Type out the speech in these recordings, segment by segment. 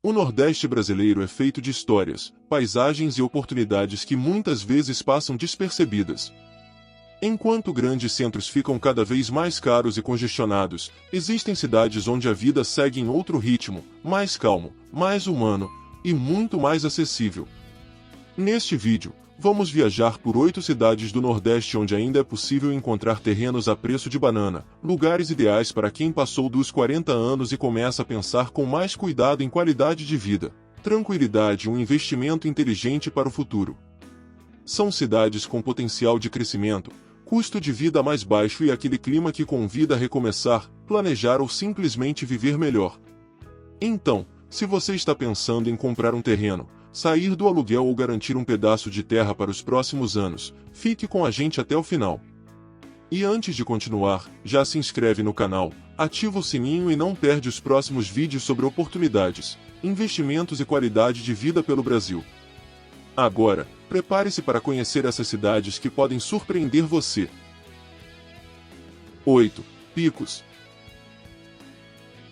O Nordeste brasileiro é feito de histórias, paisagens e oportunidades que muitas vezes passam despercebidas. Enquanto grandes centros ficam cada vez mais caros e congestionados, existem cidades onde a vida segue em outro ritmo, mais calmo, mais humano e muito mais acessível. Neste vídeo, vamos viajar por 8 cidades do Nordeste onde ainda é possível encontrar terrenos a preço de banana, lugares ideais para quem passou dos 40 anos e começa a pensar com mais cuidado em qualidade de vida, tranquilidade e um investimento inteligente para o futuro. São cidades com potencial de crescimento, custo de vida mais baixo e aquele clima que convida a recomeçar, planejar ou simplesmente viver melhor. Então, se você está pensando em comprar um terreno, sair do aluguel ou garantir um pedaço de terra para os próximos anos, fique com a gente até o final. E antes de continuar, já se inscreve no canal, ativa o sininho e não perde os próximos vídeos sobre oportunidades, investimentos e qualidade de vida pelo Brasil. Agora, prepare-se para conhecer essas cidades que podem surpreender você. 8. Picos.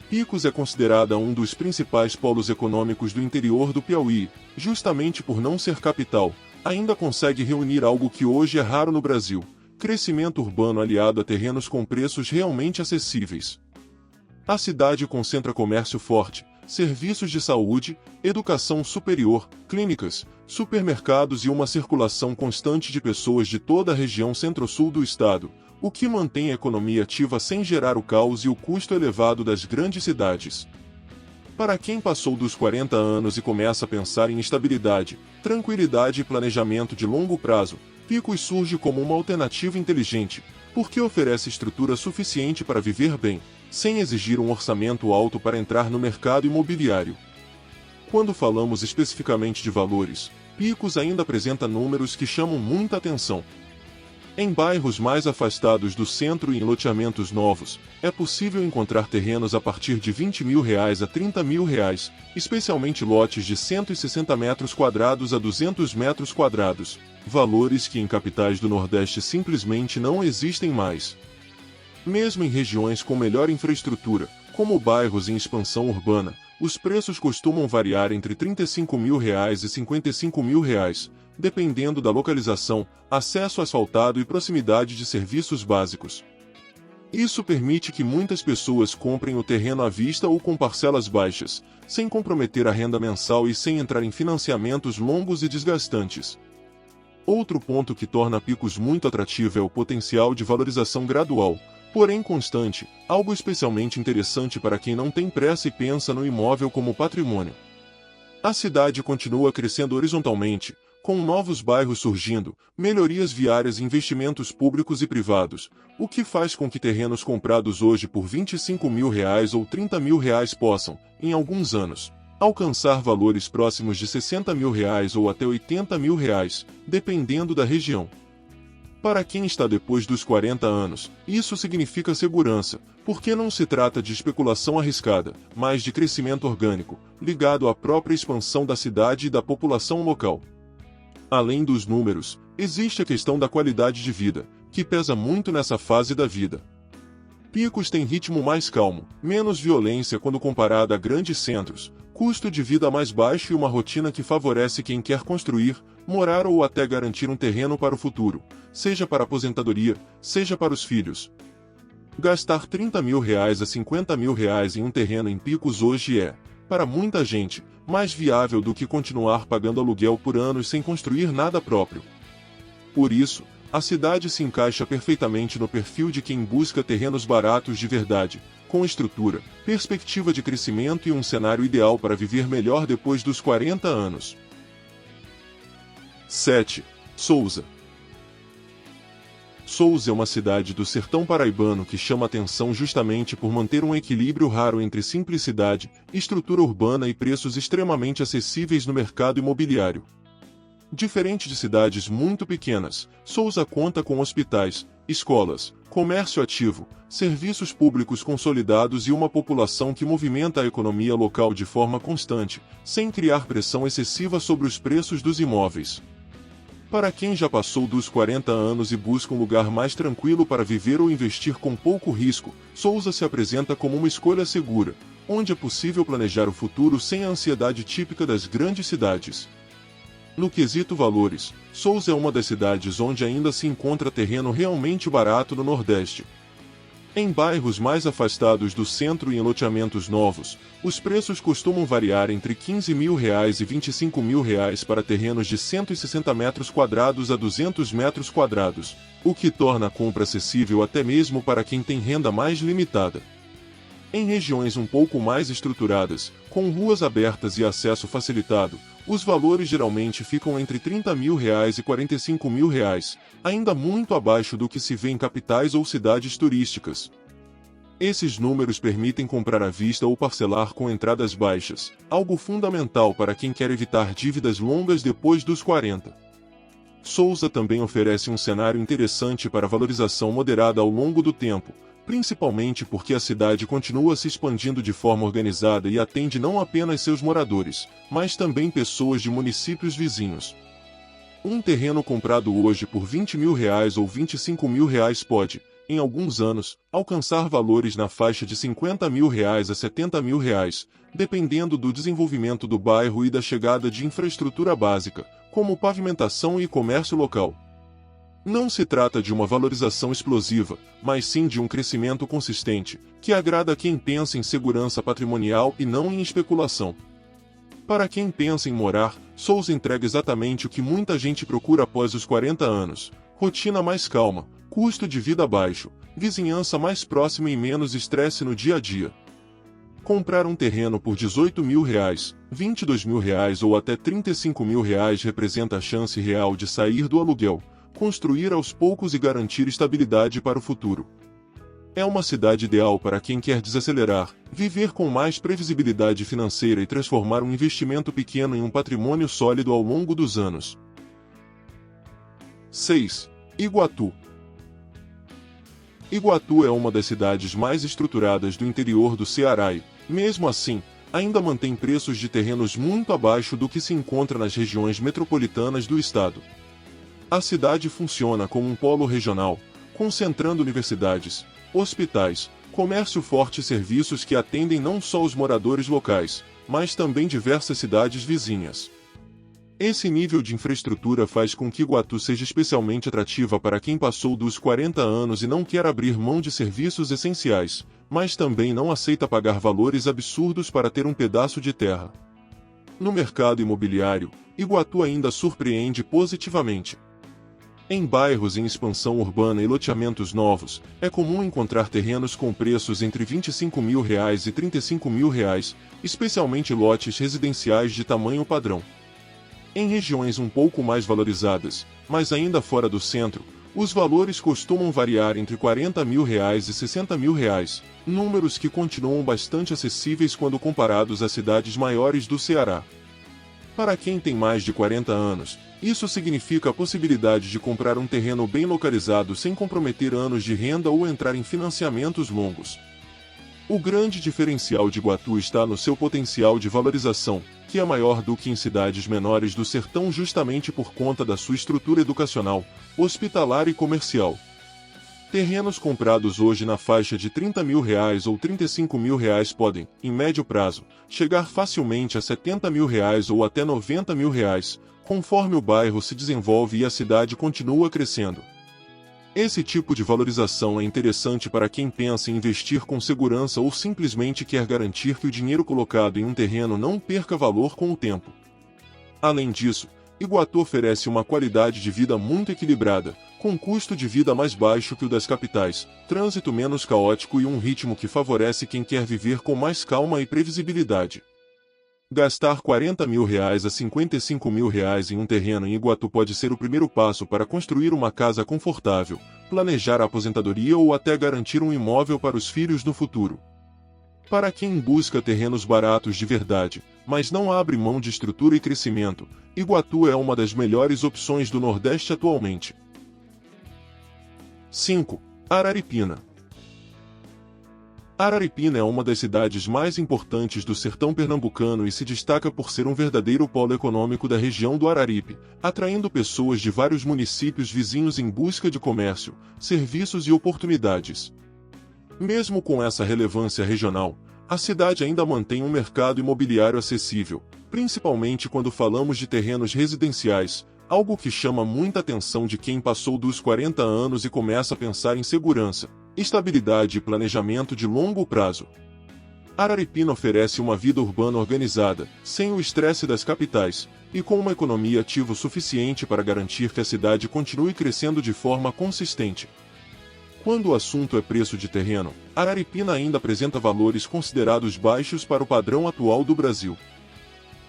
Picos é considerada um dos principais polos econômicos do interior do Piauí, justamente por não ser capital, ainda consegue reunir algo que hoje é raro no Brasil: crescimento urbano aliado a terrenos com preços realmente acessíveis. A cidade concentra comércio forte, serviços de saúde, educação superior, clínicas, supermercados e uma circulação constante de pessoas de toda a região centro-sul do estado, o que mantém a economia ativa sem gerar o caos e o custo elevado das grandes cidades. Para quem passou dos 40 anos e começa a pensar em estabilidade, tranquilidade e planejamento de longo prazo, Picos surge como uma alternativa inteligente, porque oferece estrutura suficiente para viver bem, sem exigir um orçamento alto para entrar no mercado imobiliário. Quando falamos especificamente de valores, Picos ainda apresenta números que chamam muita atenção. Em bairros mais afastados do centro e em loteamentos novos, é possível encontrar terrenos a partir de R$20 mil a R$30 mil, especialmente lotes de 160 metros quadrados a 200 metros quadrados, valores que em capitais do Nordeste simplesmente não existem mais. Mesmo em regiões com melhor infraestrutura, como bairros em expansão urbana, os preços costumam variar entre R$35 mil e R$55 mil, dependendo da localização, acesso asfaltado e proximidade de serviços básicos. Isso permite que muitas pessoas comprem o terreno à vista ou com parcelas baixas, sem comprometer a renda mensal e sem entrar em financiamentos longos e desgastantes. Outro ponto que torna Picos muito atrativo é o potencial de valorização gradual, porém constante, algo especialmente interessante para quem não tem pressa e pensa no imóvel como patrimônio. A cidade continua crescendo horizontalmente, com novos bairros surgindo, melhorias viárias e investimentos públicos e privados, o que faz com que terrenos comprados hoje por R$25 mil ou R$30 mil possam, em alguns anos, alcançar valores próximos de R$60 mil ou até R$80 mil, dependendo da região. Para quem está depois dos 40 anos, isso significa segurança, porque não se trata de especulação arriscada, mas de crescimento orgânico, ligado à própria expansão da cidade e da população local. Além dos números, existe a questão da qualidade de vida, que pesa muito nessa fase da vida. Picos tem ritmo mais calmo, menos violência quando comparada a grandes centros, custo de vida mais baixo e uma rotina que favorece quem quer construir, morar ou até garantir um terreno para o futuro, seja para aposentadoria, seja para os filhos. Gastar R$30 mil a R$50 mil em um terreno em Picos hoje é, para muita gente, mais viável do que continuar pagando aluguel por anos sem construir nada próprio. Por isso, a cidade se encaixa perfeitamente no perfil de quem busca terrenos baratos de verdade, com estrutura, perspectiva de crescimento e um cenário ideal para viver melhor depois dos 40 anos. 7. Souza. Souza é uma cidade do sertão paraibano que chama atenção justamente por manter um equilíbrio raro entre simplicidade, estrutura urbana e preços extremamente acessíveis no mercado imobiliário. Diferente de cidades muito pequenas, Souza conta com hospitais, escolas, comércio ativo, serviços públicos consolidados e uma população que movimenta a economia local de forma constante, sem criar pressão excessiva sobre os preços dos imóveis. Para quem já passou dos 40 anos e busca um lugar mais tranquilo para viver ou investir com pouco risco, Souza se apresenta como uma escolha segura, onde é possível planejar o futuro sem a ansiedade típica das grandes cidades. No quesito valores, Souza é uma das cidades onde ainda se encontra terreno realmente barato no Nordeste. Em bairros mais afastados do centro e em loteamentos novos, os preços costumam variar entre R$ 15.000 e R$ 25.000 para terrenos de 160 metros quadrados a 200 metros quadrados, o que torna a compra acessível até mesmo para quem tem renda mais limitada. Em regiões um pouco mais estruturadas, com ruas abertas e acesso facilitado, os valores geralmente ficam entre R$ 30.000 e R$ 45.000, ainda muito abaixo do que se vê em capitais ou cidades turísticas. Esses números permitem comprar à vista ou parcelar com entradas baixas, algo fundamental para quem quer evitar dívidas longas depois dos 40. Souza também oferece um cenário interessante para valorização moderada ao longo do tempo, principalmente porque a cidade continua se expandindo de forma organizada e atende não apenas seus moradores, mas também pessoas de municípios vizinhos. Um terreno comprado hoje por R$ 20.000 ou R$ 25.000 pode, em alguns anos, alcançar valores na faixa de R$ 50.000 a R$ 70.000, dependendo do desenvolvimento do bairro e da chegada de infraestrutura básica, como pavimentação e comércio local. Não se trata de uma valorização explosiva, mas sim de um crescimento consistente, que agrada quem pensa em segurança patrimonial e não em especulação. Para quem pensa em morar, Souza entrega exatamente o que muita gente procura após os 40 anos: rotina mais calma, custo de vida baixo, vizinhança mais próxima e menos estresse no dia a dia. Comprar um terreno por R$ 18.000, R$ 22.000 ou até R$ 35.000 representa a chance real de sair do aluguel, construir aos poucos e garantir estabilidade para o futuro. É uma cidade ideal para quem quer desacelerar, viver com mais previsibilidade financeira e transformar um investimento pequeno em um patrimônio sólido ao longo dos anos. 6. Iguatu. Iguatu é uma das cidades mais estruturadas do interior do Ceará e, mesmo assim, ainda mantém preços de terrenos muito abaixo do que se encontra nas regiões metropolitanas do estado. A cidade funciona como um polo regional, concentrando universidades, hospitais, comércio forte e serviços que atendem não só os moradores locais, mas também diversas cidades vizinhas. Esse nível de infraestrutura faz com que Iguatu seja especialmente atrativa para quem passou dos 40 anos e não quer abrir mão de serviços essenciais, mas também não aceita pagar valores absurdos para ter um pedaço de terra. No mercado imobiliário, Iguatu ainda surpreende positivamente. Em bairros em expansão urbana e loteamentos novos, é comum encontrar terrenos com preços entre R$ 25.000 e R$ 35.000, especialmente lotes residenciais de tamanho padrão. Em regiões um pouco mais valorizadas, mas ainda fora do centro, os valores costumam variar entre R$ 40.000 e R$ 60.000, números que continuam bastante acessíveis quando comparados a cidades maiores do Ceará. Para quem tem mais de 40 anos, isso significa a possibilidade de comprar um terreno bem localizado sem comprometer anos de renda ou entrar em financiamentos longos. O grande diferencial de Iguatu está no seu potencial de valorização, que é maior do que em cidades menores do sertão justamente por conta da sua estrutura educacional, hospitalar e comercial. Terrenos comprados hoje na faixa de R$ 30.000 ou R$ 35.000 podem, em médio prazo, chegar facilmente a R$ 70.000 ou até R$ 90.000, conforme o bairro se desenvolve e a cidade continua crescendo. Esse tipo de valorização é interessante para quem pensa em investir com segurança ou simplesmente quer garantir que o dinheiro colocado em um terreno não perca valor com o tempo. Além disso, Iguatu oferece uma qualidade de vida muito equilibrada, com custo de vida mais baixo que o das capitais, trânsito menos caótico e um ritmo que favorece quem quer viver com mais calma e previsibilidade. Gastar R$ 40.000 a R$ 55.000 em um terreno em Iguatu pode ser o primeiro passo para construir uma casa confortável, planejar a aposentadoria ou até garantir um imóvel para os filhos no futuro. Para quem busca terrenos baratos de verdade, mas não abre mão de estrutura e crescimento, Iguatu é uma das melhores opções do Nordeste atualmente. 5. Araripina. Araripina é uma das cidades mais importantes do sertão pernambucano e se destaca por ser um verdadeiro polo econômico da região do Araripe, atraindo pessoas de vários municípios vizinhos em busca de comércio, serviços e oportunidades. Mesmo com essa relevância regional, a cidade ainda mantém um mercado imobiliário acessível, principalmente quando falamos de terrenos residenciais, algo que chama muita atenção de quem passou dos 40 anos e começa a pensar em segurança, estabilidade e planejamento de longo prazo. Araripina oferece uma vida urbana organizada, sem o estresse das capitais, e com uma economia ativa o suficiente para garantir que a cidade continue crescendo de forma consistente. Quando o assunto é preço de terreno, Araripina ainda apresenta valores considerados baixos para o padrão atual do Brasil.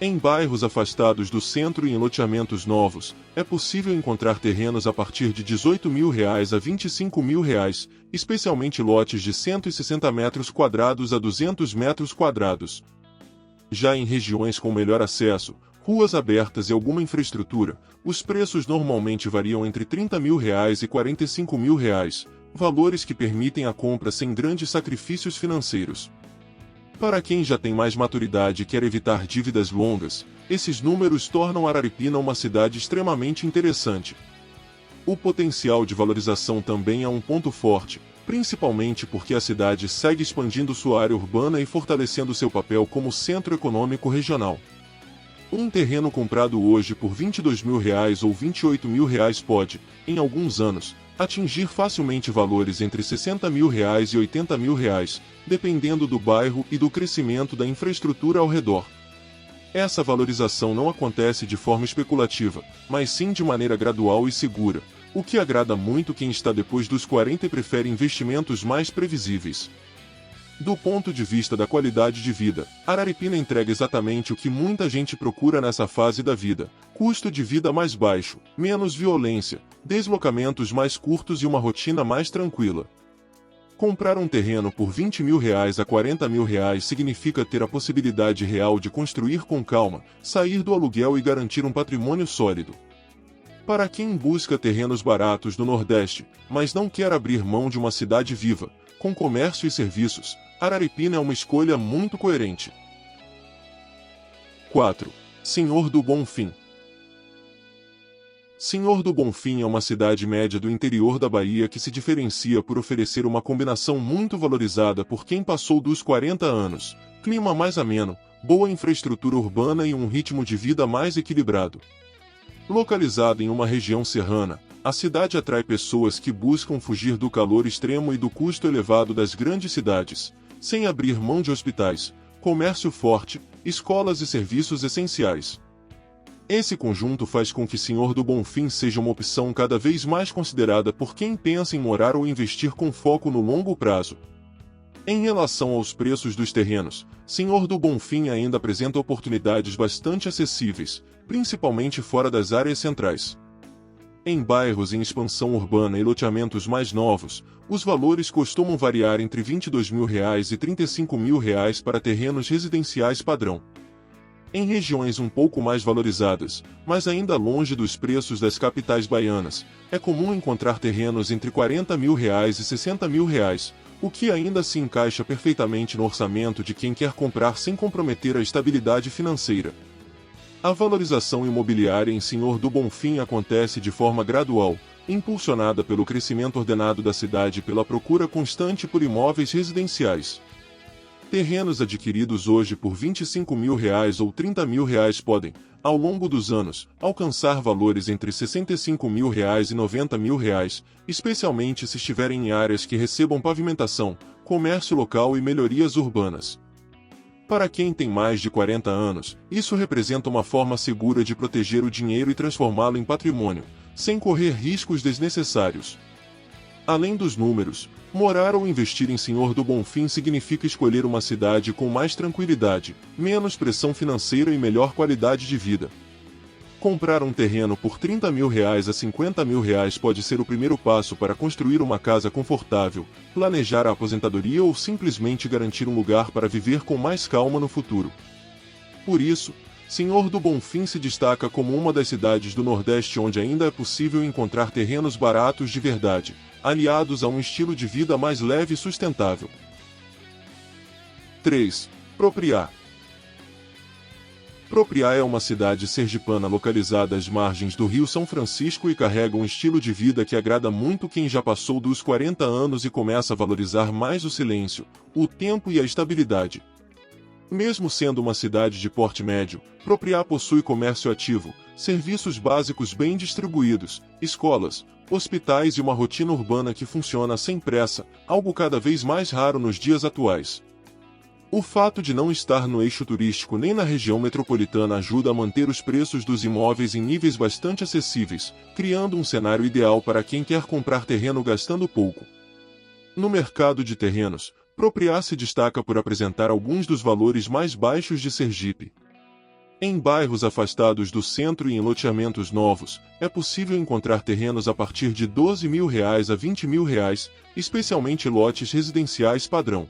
Em bairros afastados do centro e em loteamentos novos, é possível encontrar terrenos a partir de R$ 18.000 a R$ 25.000, especialmente lotes de 160 metros quadrados a 200 metros quadrados. Já em regiões com melhor acesso, ruas abertas e alguma infraestrutura, os preços normalmente variam entre R$ 30.000 e R$ 45.000, valores que permitem a compra sem grandes sacrifícios financeiros. Para quem já tem mais maturidade e quer evitar dívidas longas, esses números tornam Araripina uma cidade extremamente interessante. O potencial de valorização também é um ponto forte, principalmente porque a cidade segue expandindo sua área urbana e fortalecendo seu papel como centro econômico regional. Um terreno comprado hoje por R$ 22.000 ou R$ 28.000 pode, em alguns anos, atingir facilmente valores entre R$ 60.000 e R$ 80.000, dependendo do bairro e do crescimento da infraestrutura ao redor. Essa valorização não acontece de forma especulativa, mas sim de maneira gradual e segura, o que agrada muito quem está depois dos 40 e prefere investimentos mais previsíveis. Do ponto de vista da qualidade de vida, Araripina entrega exatamente o que muita gente procura nessa fase da vida: custo de vida mais baixo, menos violência, deslocamentos mais curtos e uma rotina mais tranquila. Comprar um terreno por R$ 20.000 a R$ 40.000 significa ter a possibilidade real de construir com calma, sair do aluguel e garantir um patrimônio sólido. Para quem busca terrenos baratos no Nordeste, mas não quer abrir mão de uma cidade viva, com comércio e serviços, Araripina é uma escolha muito coerente. 4. Senhor do Bonfim. Senhor do Bonfim é uma cidade média do interior da Bahia que se diferencia por oferecer uma combinação muito valorizada por quem passou dos 40 anos: clima mais ameno, boa infraestrutura urbana e um ritmo de vida mais equilibrado. Localizada em uma região serrana, a cidade atrai pessoas que buscam fugir do calor extremo e do custo elevado das grandes cidades, sem abrir mão de hospitais, comércio forte, escolas e serviços essenciais. Esse conjunto faz com que Senhor do Bonfim seja uma opção cada vez mais considerada por quem pensa em morar ou investir com foco no longo prazo. Em relação aos preços dos terrenos, Senhor do Bonfim ainda apresenta oportunidades bastante acessíveis, principalmente fora das áreas centrais. Em bairros em expansão urbana e loteamentos mais novos, os valores costumam variar entre R$ 22.000 e R$ 35.000 para terrenos residenciais padrão. Em regiões um pouco mais valorizadas, mas ainda longe dos preços das capitais baianas, é comum encontrar terrenos entre R$ 40.000 e R$ 60.000, o que ainda se encaixa perfeitamente no orçamento de quem quer comprar sem comprometer a estabilidade financeira. A valorização imobiliária em Senhor do Bonfim acontece de forma gradual, impulsionada pelo crescimento ordenado da cidade e pela procura constante por imóveis residenciais. Terrenos adquiridos hoje por R$ 25.000 ou R$ 30.000 podem, ao longo dos anos, alcançar valores entre R$ 65.000 e R$ 90.000, especialmente se estiverem em áreas que recebam pavimentação, comércio local e melhorias urbanas. Para quem tem mais de 40 anos, isso representa uma forma segura de proteger o dinheiro e transformá-lo em patrimônio, sem correr riscos desnecessários. Além dos números, morar ou investir em Senhor do Bonfim significa escolher uma cidade com mais tranquilidade, menos pressão financeira e melhor qualidade de vida. Comprar um terreno por R$ 30.000 a R$ 50.000 pode ser o primeiro passo para construir uma casa confortável, planejar a aposentadoria ou simplesmente garantir um lugar para viver com mais calma no futuro. Por isso, Senhor do Bonfim se destaca como uma das cidades do Nordeste onde ainda é possível encontrar terrenos baratos de verdade, aliados a um estilo de vida mais leve e sustentável. 3. Propriá. Propriá é uma cidade sergipana localizada às margens do Rio São Francisco e carrega um estilo de vida que agrada muito quem já passou dos 40 anos e começa a valorizar mais o silêncio, o tempo e a estabilidade. Mesmo sendo uma cidade de porte médio, Propriá possui comércio ativo, serviços básicos bem distribuídos, escolas, hospitais e uma rotina urbana que funciona sem pressa, algo cada vez mais raro nos dias atuais. O fato de não estar no eixo turístico nem na região metropolitana ajuda a manter os preços dos imóveis em níveis bastante acessíveis, criando um cenário ideal para quem quer comprar terreno gastando pouco. No mercado de terrenos, Propriá se destaca por apresentar alguns dos valores mais baixos de Sergipe. Em bairros afastados do centro e em loteamentos novos, é possível encontrar terrenos a partir de R$ 12.000 a R$ 20.000, especialmente lotes residenciais padrão.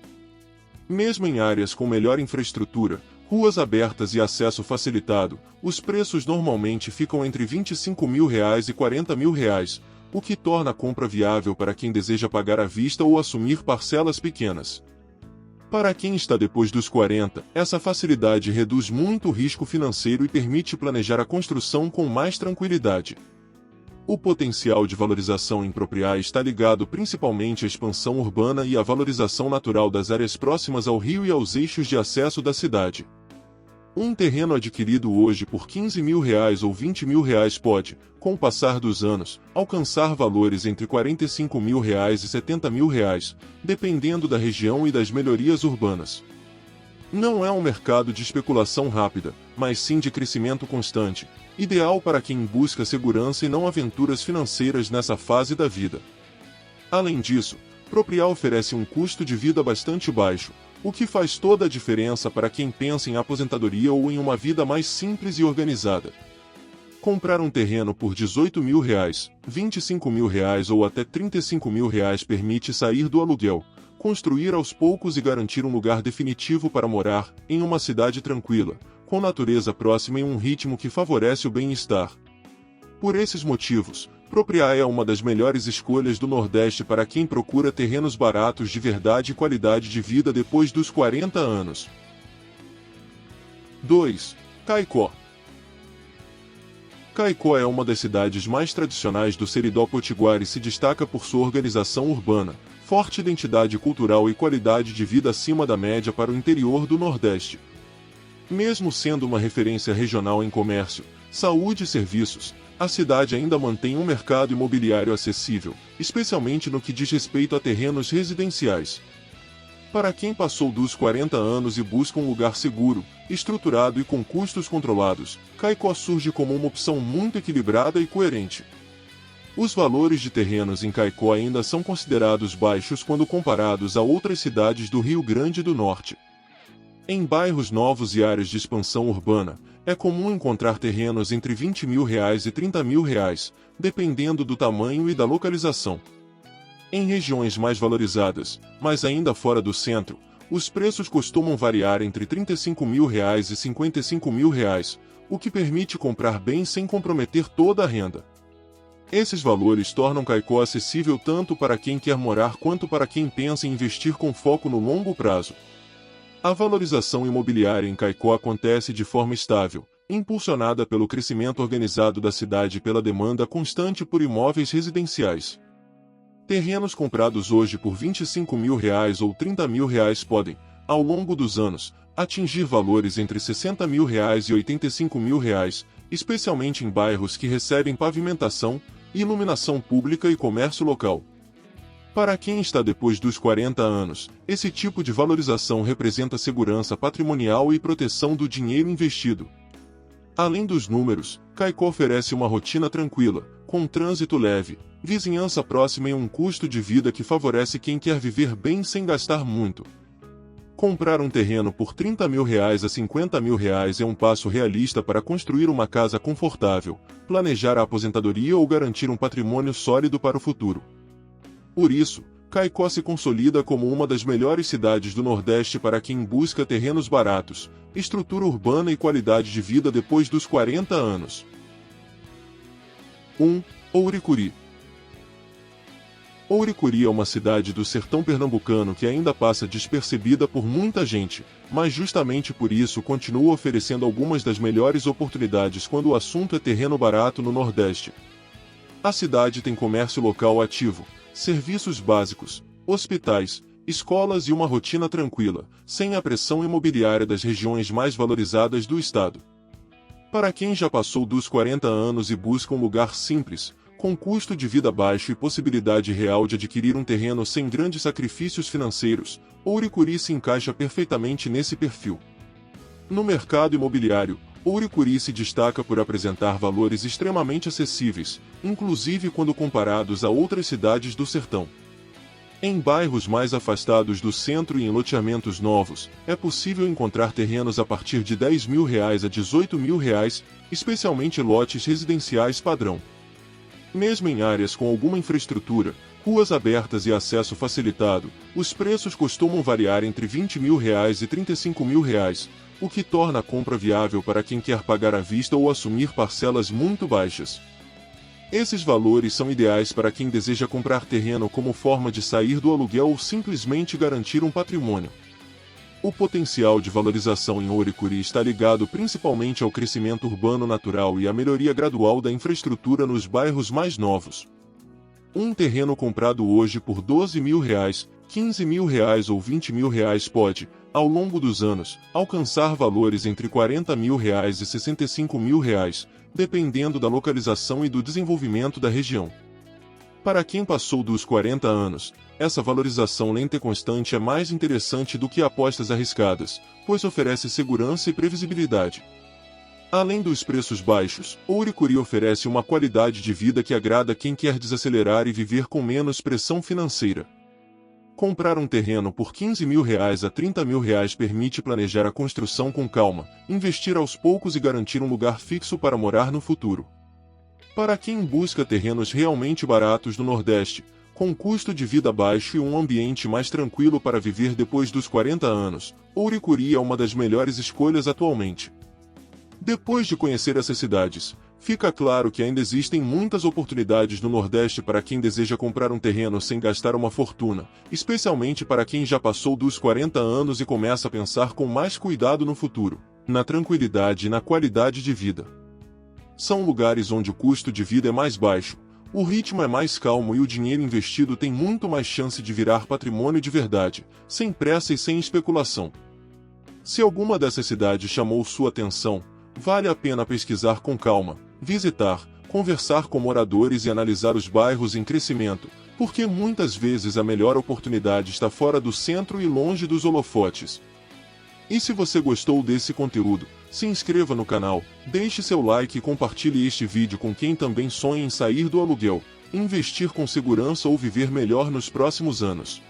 Mesmo em áreas com melhor infraestrutura, ruas abertas e acesso facilitado, os preços normalmente ficam entre R$ 25.000 e R$ 40.000, o que torna a compra viável para quem deseja pagar à vista ou assumir parcelas pequenas. Para quem está depois dos 40, essa facilidade reduz muito o risco financeiro e permite planejar a construção com mais tranquilidade. O potencial de valorização em Propriá está ligado principalmente à expansão urbana e à valorização natural das áreas próximas ao rio e aos eixos de acesso da cidade. Um terreno adquirido hoje por R$ 15.000 ou R$ 20.000 pode, com o passar dos anos, alcançar valores entre R$ 45.000 e R$ 70.000, dependendo da região e das melhorias urbanas. Não é um mercado de especulação rápida, mas sim de crescimento constante, ideal para quem busca segurança e não aventuras financeiras nessa fase da vida. Além disso, Propriá oferece um custo de vida bastante baixo, o que faz toda a diferença para quem pensa em aposentadoria ou em uma vida mais simples e organizada. Comprar um terreno por R$ 18.000, R$ 25.000 ou até R$ 35.000 permite sair do aluguel, construir aos poucos e garantir um lugar definitivo para morar, em uma cidade tranquila, com natureza próxima e um ritmo que favorece o bem-estar. Por esses motivos, Propriá é uma das melhores escolhas do Nordeste para quem procura terrenos baratos de verdade e qualidade de vida depois dos 40 anos. 2. Caicó. Caicó é uma das cidades mais tradicionais do Seridó Potiguar e se destaca por sua organização urbana, forte identidade cultural e qualidade de vida acima da média para o interior do Nordeste. Mesmo sendo uma referência regional em comércio, saúde e serviços, a cidade ainda mantém um mercado imobiliário acessível, especialmente no que diz respeito a terrenos residenciais. Para quem passou dos 40 anos e busca um lugar seguro, estruturado e com custos controlados, Caicó surge como uma opção muito equilibrada e coerente. Os valores de terrenos em Caicó ainda são considerados baixos quando comparados a outras cidades do Rio Grande do Norte. Em bairros novos e áreas de expansão urbana, é comum encontrar terrenos entre R$ 20.000 e R$ 30.000, dependendo do tamanho e da localização. Em regiões mais valorizadas, mas ainda fora do centro, os preços costumam variar entre R$ 35.000 e R$ 55.000, o que permite comprar bem sem comprometer toda a renda. Esses valores tornam Caicó acessível tanto para quem quer morar quanto para quem pensa em investir com foco no longo prazo. A valorização imobiliária em Caicó acontece de forma estável, impulsionada pelo crescimento organizado da cidade e pela demanda constante por imóveis residenciais. Terrenos comprados hoje por R$ 25.000 ou R$ 30.000 podem, ao longo dos anos, atingir valores entre R$ 60.000 e R$ 85.000, especialmente em bairros que recebem pavimentação, iluminação pública e comércio local. Para quem está depois dos 40 anos, esse tipo de valorização representa segurança patrimonial e proteção do dinheiro investido. Além dos números, Caicó oferece uma rotina tranquila, com trânsito leve, vizinhança próxima e um custo de vida que favorece quem quer viver bem sem gastar muito. Comprar um terreno por R$ 30.000 a R$ 50.000 é um passo realista para construir uma casa confortável, planejar a aposentadoria ou garantir um patrimônio sólido para o futuro. Por isso, Caicó se consolida como uma das melhores cidades do Nordeste para quem busca terrenos baratos, estrutura urbana e qualidade de vida depois dos 40 anos. 1. Ouricuri. Ouricuri é uma cidade do sertão pernambucano que ainda passa despercebida por muita gente, mas justamente por isso continua oferecendo algumas das melhores oportunidades quando o assunto é terreno barato no Nordeste. A cidade tem comércio local ativo, serviços básicos, hospitais, escolas e uma rotina tranquila, sem a pressão imobiliária das regiões mais valorizadas do estado. Para quem já passou dos 40 anos e busca um lugar simples, com custo de vida baixo e possibilidade real de adquirir um terreno sem grandes sacrifícios financeiros, Ouricuri se encaixa perfeitamente nesse perfil. No mercado imobiliário, Ouricuri se destaca por apresentar valores extremamente acessíveis, inclusive quando comparados a outras cidades do sertão. Em bairros mais afastados do centro e em loteamentos novos, é possível encontrar terrenos a partir de R$ 10.000 a R$ 18.000, especialmente lotes residenciais padrão. Mesmo em áreas com alguma infraestrutura, ruas abertas e acesso facilitado, os preços costumam variar entre R$ 20.000 e R$ 35.000, o que torna a compra viável para quem quer pagar à vista ou assumir parcelas muito baixas. Esses valores são ideais para quem deseja comprar terreno como forma de sair do aluguel ou simplesmente garantir um patrimônio. O potencial de valorização em Ouricuri está ligado principalmente ao crescimento urbano natural e à melhoria gradual da infraestrutura nos bairros mais novos. Um terreno comprado hoje por R$ 12.000, R$ 15.000 ou R$ 20.000 pode, ao longo dos anos, alcançar valores entre R$ 40.000 e R$ 65.000, dependendo da localização e do desenvolvimento da região. Para quem passou dos 40 anos, essa valorização lenta e constante é mais interessante do que apostas arriscadas, pois oferece segurança e previsibilidade. Além dos preços baixos, Ouricuri oferece uma qualidade de vida que agrada quem quer desacelerar e viver com menos pressão financeira. Comprar um terreno por R$ 15.000 a R$ 30.000 permite planejar a construção com calma, investir aos poucos e garantir um lugar fixo para morar no futuro. Para quem busca terrenos realmente baratos no Nordeste, com custo de vida baixo e um ambiente mais tranquilo para viver depois dos 40 anos, Ouricuri é uma das melhores escolhas atualmente. Depois de conhecer essas cidades, fica claro que ainda existem muitas oportunidades no Nordeste para quem deseja comprar um terreno sem gastar uma fortuna, especialmente para quem já passou dos 40 anos e começa a pensar com mais cuidado no futuro, na tranquilidade e na qualidade de vida. São lugares onde o custo de vida é mais baixo, o ritmo é mais calmo e o dinheiro investido tem muito mais chance de virar patrimônio de verdade, sem pressa e sem especulação. Se alguma dessas cidades chamou sua atenção, vale a pena pesquisar com calma, visitar, conversar com moradores e analisar os bairros em crescimento, porque muitas vezes a melhor oportunidade está fora do centro e longe dos holofotes. E se você gostou desse conteúdo, se inscreva no canal, deixe seu like e compartilhe este vídeo com quem também sonha em sair do aluguel, investir com segurança ou viver melhor nos próximos anos.